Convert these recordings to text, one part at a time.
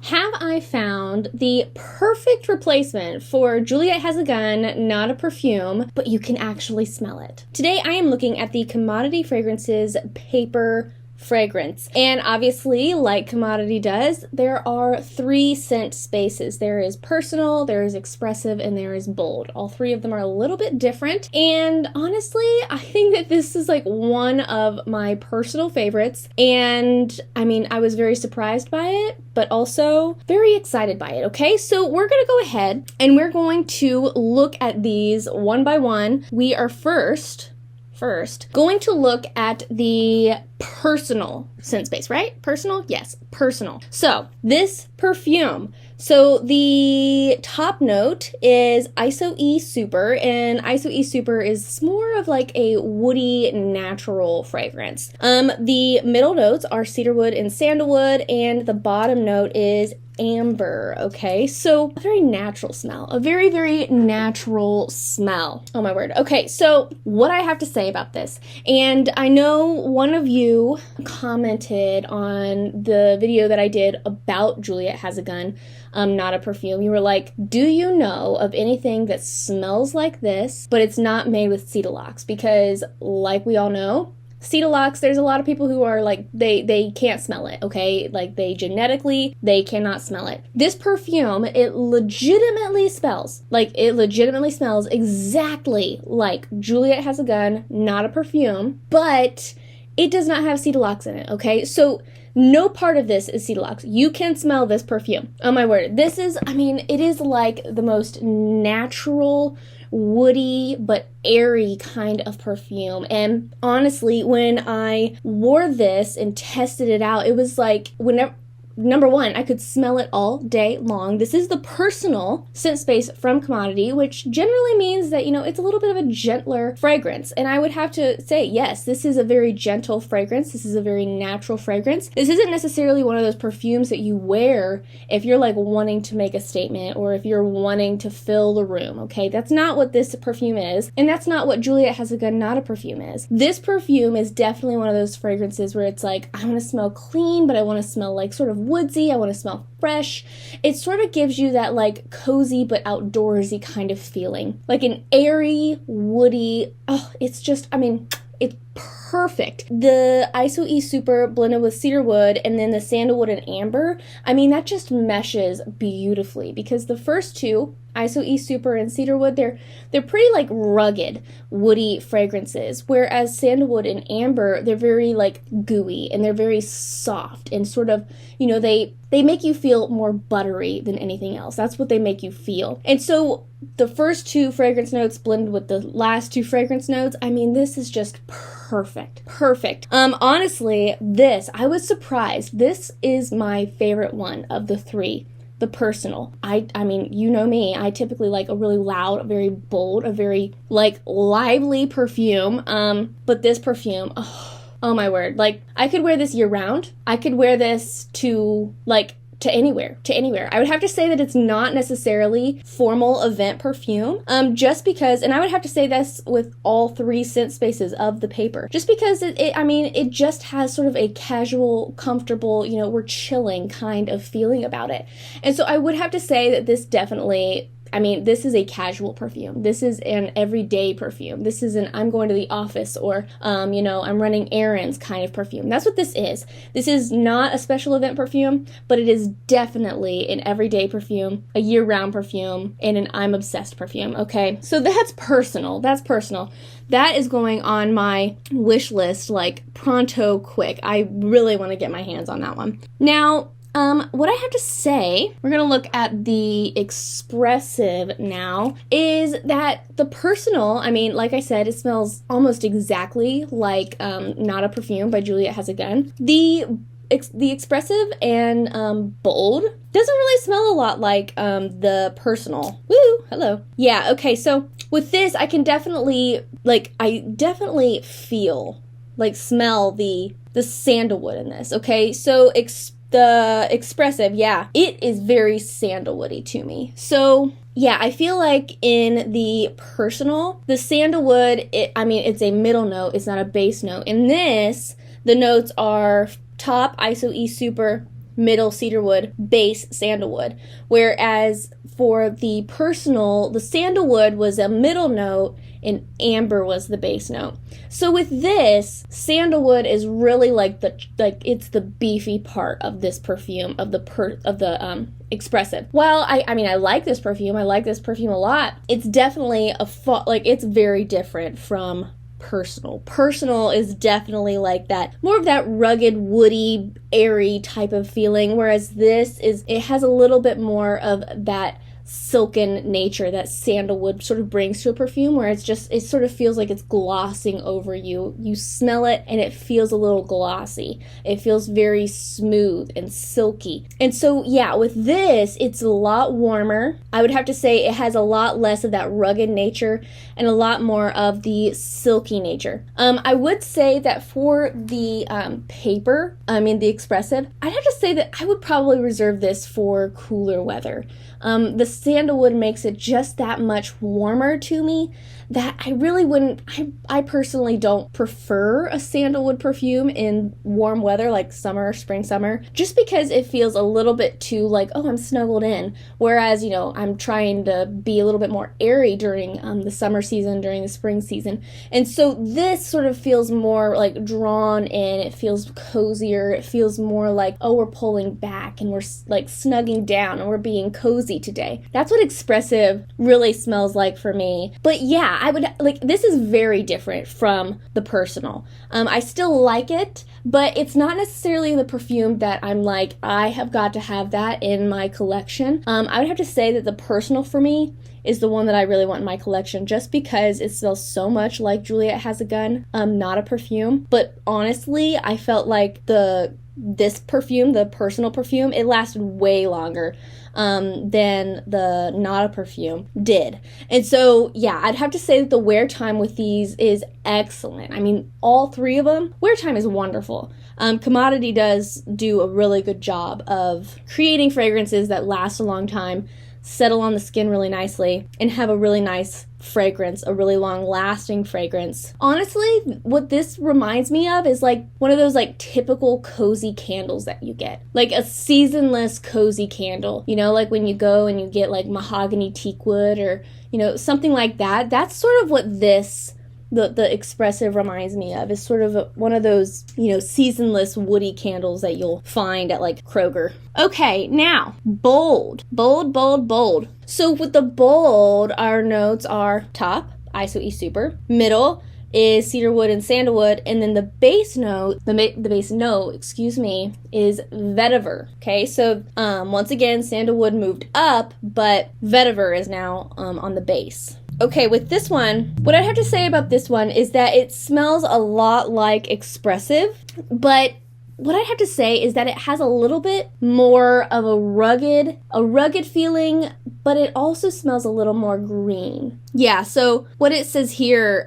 Have I found the perfect replacement for Juliet Has a Gun, Not a Perfume, but you can actually smell it? Today I am looking at the Commodity Fragrances Paper Fragrance. And obviously, like Commodity does, there are 3 scent spaces. There is personal, there is expressive, and there is bold. All 3 of them are a little bit different. And honestly, I think that this is like one of my personal favorites. And I mean, I was very surprised by it, but also very excited by it, okay? So we're gonna go ahead and we're going to look at these one by one. We are first going to look at the personal scent space, right? Personal? Yes, personal. So this perfume. So the top note is ISO E Super, and ISO E Super is more of like a woody, natural fragrance. The middle notes are cedarwood and sandalwood, and the bottom note is amber, okay? So a very natural smell, a very, very natural smell. Oh my word. Okay, so what I have to say about this, and I know one of you commented on the video that I did about Juliet Has a Gun, Not a Perfume. You were like, do you know of anything that smells like this, but it's not made with Cedalox? Because like we all know, Cedalox, there's a lot of people who are like, they can't smell it, okay? Like they cannot smell it. This perfume, it legitimately smells exactly like Juliet Has a Gun, Not a Perfume, but it does not have Cedalox in it, okay? So no part of this is Cedalox. You can smell this perfume. Oh my word. This is, I mean, it is like the most natural, woody but airy kind of perfume. And honestly, when I wore this and tested it out, it was like number one, I could smell it all day long. This is the personal scent space from Commodity, which generally means that, you know, it's a little bit of a gentler fragrance. And I would have to say, yes, this is a very gentle fragrance. This is a very natural fragrance. This isn't necessarily one of those perfumes that you wear if you're like wanting to make a statement or if you're wanting to fill the room, okay? That's not what this perfume is. And that's not what Juliet Has a Gun, Not a Perfume is. This perfume is definitely one of those fragrances where it's like, I want to smell clean, but I want to smell like sort of woodsy. I want to smell fresh. It sort of gives you that like cozy but outdoorsy kind of feeling. Like an airy, woody, it's just, I mean, it's perfect. The ISO E Super blended with cedarwood and then the sandalwood and amber, I mean, that just meshes beautifully because the first two, ISO E Super and cedarwood, they're pretty like rugged, woody fragrances, whereas sandalwood and amber, they're very like gooey and they're very soft and sort of, you know, they make you feel more buttery than anything else. That's what they make you feel. And so the first 2 fragrance notes blended with the last 2 fragrance notes, I mean, this is just perfect. Perfect. Honestly, I was surprised. This is my favorite one of the 3. The personal. I mean, you know me, I typically like a really loud, a very bold, a very like lively perfume. But this perfume, oh my word. Like I could wear this year round. I could wear this to anywhere. I would have to say that it's not necessarily formal event perfume, just because, and I would have to say this with all 3 scent spaces of the paper, just because it just has sort of a casual, comfortable, you know, we're chilling kind of feeling about it. And so I would have to say that this definitely, I mean, this is a casual perfume. This is an everyday perfume. This is an I'm going to the office or, you know, I'm running errands kind of perfume. That's what this is. This is not a special event perfume, but it is definitely an everyday perfume, a year-round perfume, and an I'm obsessed perfume, okay? So that's personal. That's personal. That is going on my wish list like pronto quick. I really want to get my hands on that one. Now, what I have to say, we're going to look at the expressive now, is that the personal, I mean, like I said, it smells almost exactly like Not a Perfume by Juliet Has a Gun. The expressive and bold doesn't really smell a lot like the personal. Woo, hello. Yeah, okay, so with this, I can definitely, smell the sandalwood in this, okay? So the expressive, yeah, it is very sandalwoody to me. So yeah, I feel like in the personal, the sandalwood, it's a middle note, it's not a base note. In this, the notes are top ISO E Super, middle cedarwood, base sandalwood. Whereas for the personal, the sandalwood was a middle note and amber was the base note. So with this, sandalwood is really like it's the beefy part of this perfume, of the expressive. Well, I mean, I like this perfume. I like this perfume a lot. It's definitely it's very different from personal. Personal is definitely like that, more of that rugged, woody, airy type of feeling, whereas it has a little bit more of that silken nature that sandalwood sort of brings to a perfume, where it sort of feels like it's glossing over you. You smell it and it feels a little glossy. It feels very smooth and silky. And so yeah, with this, it's a lot warmer. I would have to say it has a lot less of that rugged nature and a lot more of the silky nature. I would say that for the the expressive, I'd have to say that I would probably reserve this for cooler weather. The sandalwood makes it just that much warmer to me that I really wouldn't, I personally don't prefer a sandalwood perfume in warm weather like summer, spring, summer, just because it feels a little bit too like, oh, I'm snuggled in. Whereas, I'm trying to be a little bit more airy during the summer season, during the spring season. And so this sort of feels more like drawn in, it feels cozier, it feels more like, oh, we're pulling back and we're like snugging down and we're being cozy today. That's what expressive really smells like for me. But yeah, I would this is very different from the personal. I still like it, but it's not necessarily the perfume that I'm like, I have got to have that in my collection. I would have to say that the personal for me is the one that I really want in my collection, just because it smells so much like Juliet Has a Gun, not a perfume. But honestly, I felt like this perfume, the personal perfume, it lasted way longer than the Not a Perfume did. And so, yeah, I'd have to say that the wear time with these is excellent. I mean, all three of them, wear time is wonderful. Commodity does do a really good job of creating fragrances that last a long time, settle on the skin really nicely, and have a really nice fragrance, a really long lasting fragrance. Honestly, what this reminds me of is like one of those like typical cozy candles that you get, like a seasonless cozy candle, like when you go and you get like mahogany teak wood or something like that. That's sort of what this the expressive reminds me of, is sort of one of those seasonless woody candles that you'll find at like Kroger. Okay, now bold. So with the bold, our notes are top, ISO-E Super, middle is cedarwood and sandalwood, and then the base note, is vetiver. Okay, so once again, sandalwood moved up, but vetiver is now on the base. Okay, with this one, what I have to say about this one is that it smells a lot like expressive, but what I have to say is that it has a little bit more of a rugged feeling, but it also smells a little more green. Yeah, so what it says here,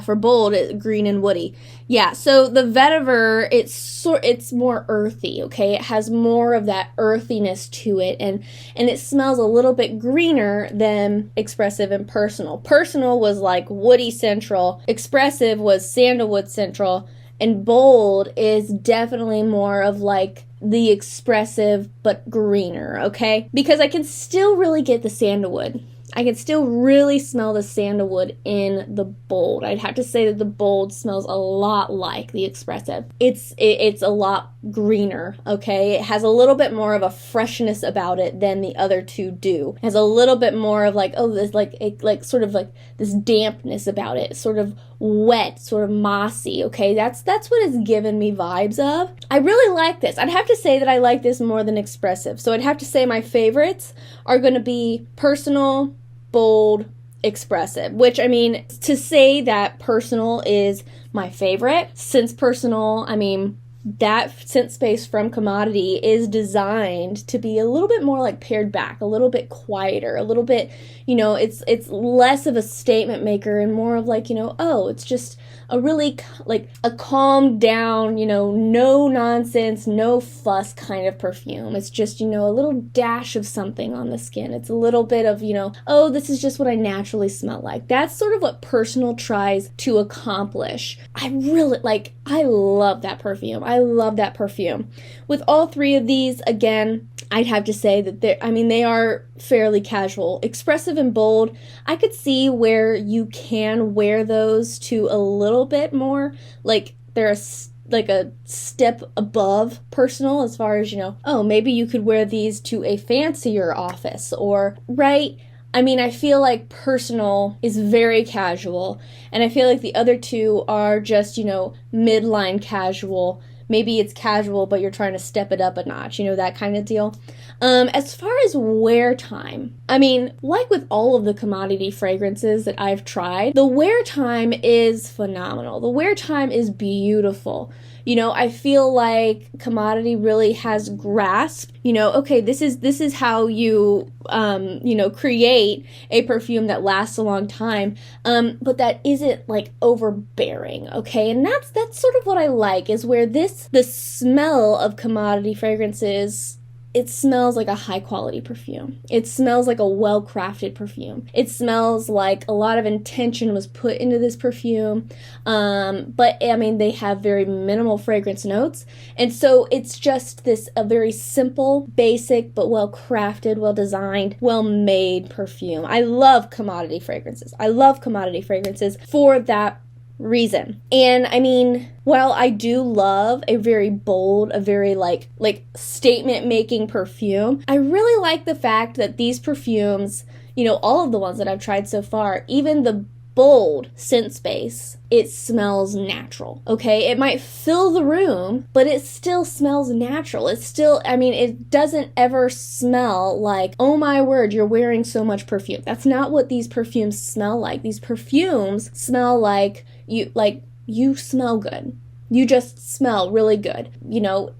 for bold, green and woody. Yeah, so the vetiver, it's more earthy, okay? It has more of that earthiness to it, and it smells a little bit greener than expressive and personal. Personal was like woody central, expressive was sandalwood central, and bold is definitely more of like the expressive but greener, okay? Because I can still really get the sandalwood. I can still really smell the sandalwood in the bold. I'd have to say that the bold smells a lot like the expressive. It's a lot greener, okay? It has a little bit more of a freshness about it than the other two do. It has a little bit more of like, this sort of like this dampness about it, sort of wet, sort of mossy, okay? That's what it's given me vibes of. I really like this. I'd have to say that I like this more than expressive. So I'd have to say my favorites are going to be personal, bold, expressive, which, I mean, to say that personal is my favorite, since personal, I mean, that scent space from Commodity is designed to be a little bit more like pared back, a little bit quieter, a little bit, it's less of a statement maker and more of like, it's just a really like a calm down, you know, no nonsense, no fuss kind of perfume. It's just, you know, a little dash of something on the skin. It's a little bit of, you know, oh, this is just what I naturally smell like. That's sort of what Personal tries to accomplish. I love that perfume. I love that perfume. With all three of these, again, I'd have to say that they are fairly casual. Expressive and bold, I could see where you can wear those to a little bit more, like they're a step above Personal as far as, you know, oh, maybe you could wear these to a fancier office or, right? I mean, I feel like Personal is very casual, and I feel like the other two are just, you know, midline casual. Maybe it's casual, but you're trying to step it up a notch, you know, that kind of deal. As far as wear time, I mean, like with all of the commodity fragrances that I've tried, the wear time is phenomenal. The wear time is beautiful. You know, I feel like commodity really has grasped, you know, okay, this is how you, you know, create a perfume that lasts a long time, but that isn't like overbearing, okay? And that's sort of what I like, is where the smell of commodity fragrances, it smells like a high quality perfume. It smells like a well-crafted perfume. It smells like a lot of intention was put into this perfume. But I mean, they have very minimal fragrance notes. And so it's just a very simple, basic, but well-crafted, well-designed, well-made perfume. I love commodity fragrances. I love commodity fragrances for that reason. And I mean, while I do love a very bold, a very like statement making perfume, I really like the fact that these perfumes, you know, all of the ones that I've tried so far, even the bold scent space, it smells natural, okay? It might fill the room, but it still smells natural. It's still, I mean, it doesn't ever smell like, oh my word, you're wearing so much perfume. That's not what these perfumes smell like. These perfumes smell like you smell good. You just smell really good. You know,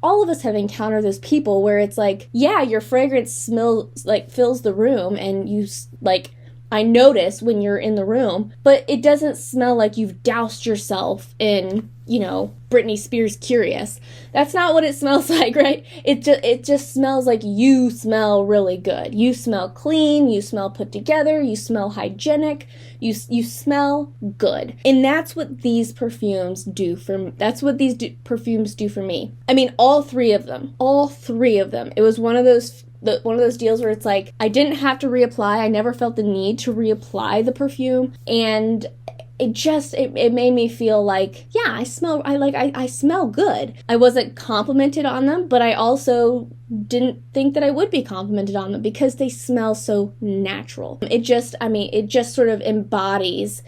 all of us have encountered those people where it's like, yeah, your fragrance smells like fills the room, and you like, I notice when you're in the room, but it doesn't smell like you've doused yourself in, you know, Britney Spears Curious. That's not what it smells like, right? It just smells like you smell really good. You smell clean, you smell put together, you smell hygienic, you smell good. And that's what these perfumes do for me. That's what these perfumes do for me. I mean, all three of them. It was one of those deals where it's like, I didn't have to reapply. I never felt the need to reapply the perfume. And it made me feel like, yeah, I smell good. I wasn't complimented on them, but I also didn't think that I would be complimented on them because they smell so natural. It just sort of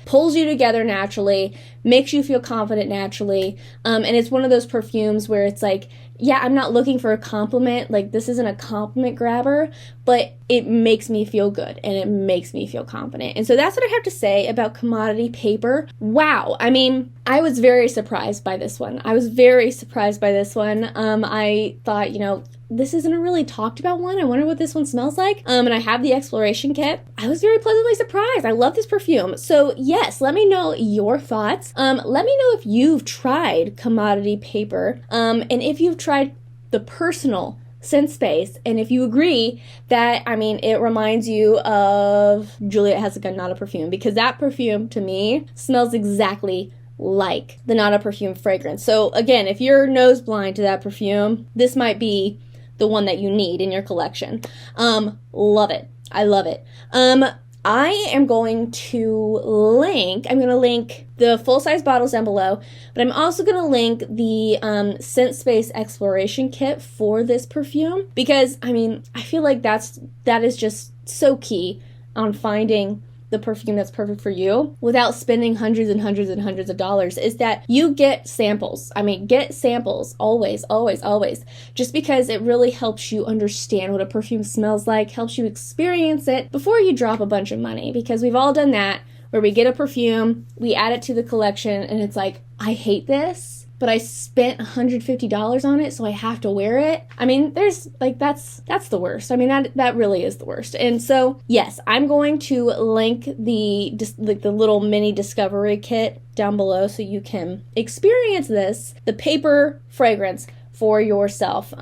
pulls you together naturally, makes you feel confident naturally. And it's one of those perfumes where it's like, yeah, I'm not looking for a compliment. Like, this isn't a compliment grabber, but it makes me feel good and it makes me feel confident. And so that's what I have to say about Commodity Paper. Wow. I mean, I was very surprised by this one. I thought, you know, this isn't a really talked about one. I wonder what this one smells like. And I have the exploration kit. I was very pleasantly surprised. I love this perfume. So yes, let me know your thoughts. Let me know if you've tried Commodity Paper. And if you've tried the Personal scent space, and if you agree that, I mean, it reminds you of Juliet Has a Gun, Not a Perfume, because that perfume to me smells exactly like the Not a Perfume fragrance. So again, if you're nose blind to that perfume, this might be the one that you need in your collection. Love it. I love it. I am going to link the full-size bottles down below, but I'm also going to link the Scent Space Exploration Kit for this perfume, because, I mean, I feel like that is just so key on finding the perfume that's perfect for you without spending hundreds and hundreds and hundreds of dollars, is that you get samples. I mean, get samples always, always, always. Just because it really helps you understand what a perfume smells like, helps you experience it before you drop a bunch of money. Because we've all done that, where we get a perfume, we add it to the collection, and it's like, I hate this, but I spent $150 on it, so I have to wear it. I mean, there's like, that's the worst. I mean, that really is the worst. And so, yes, I'm going to link the little mini discovery kit down below so you can experience the paper fragrance for yourself.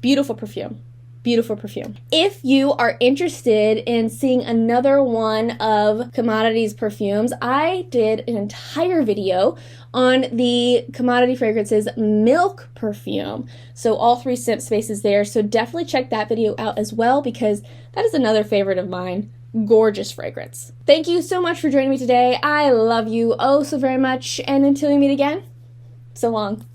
Beautiful perfume. Beautiful perfume. If you are interested in seeing another one of Commodity's perfumes, I did an entire video on the Commodity Fragrances Milk perfume. So all 3 scent spaces there. So definitely check that video out as well, because that is another favorite of mine. Gorgeous fragrance. Thank you so much for joining me today. I love you oh so very much. And until we meet again, so long.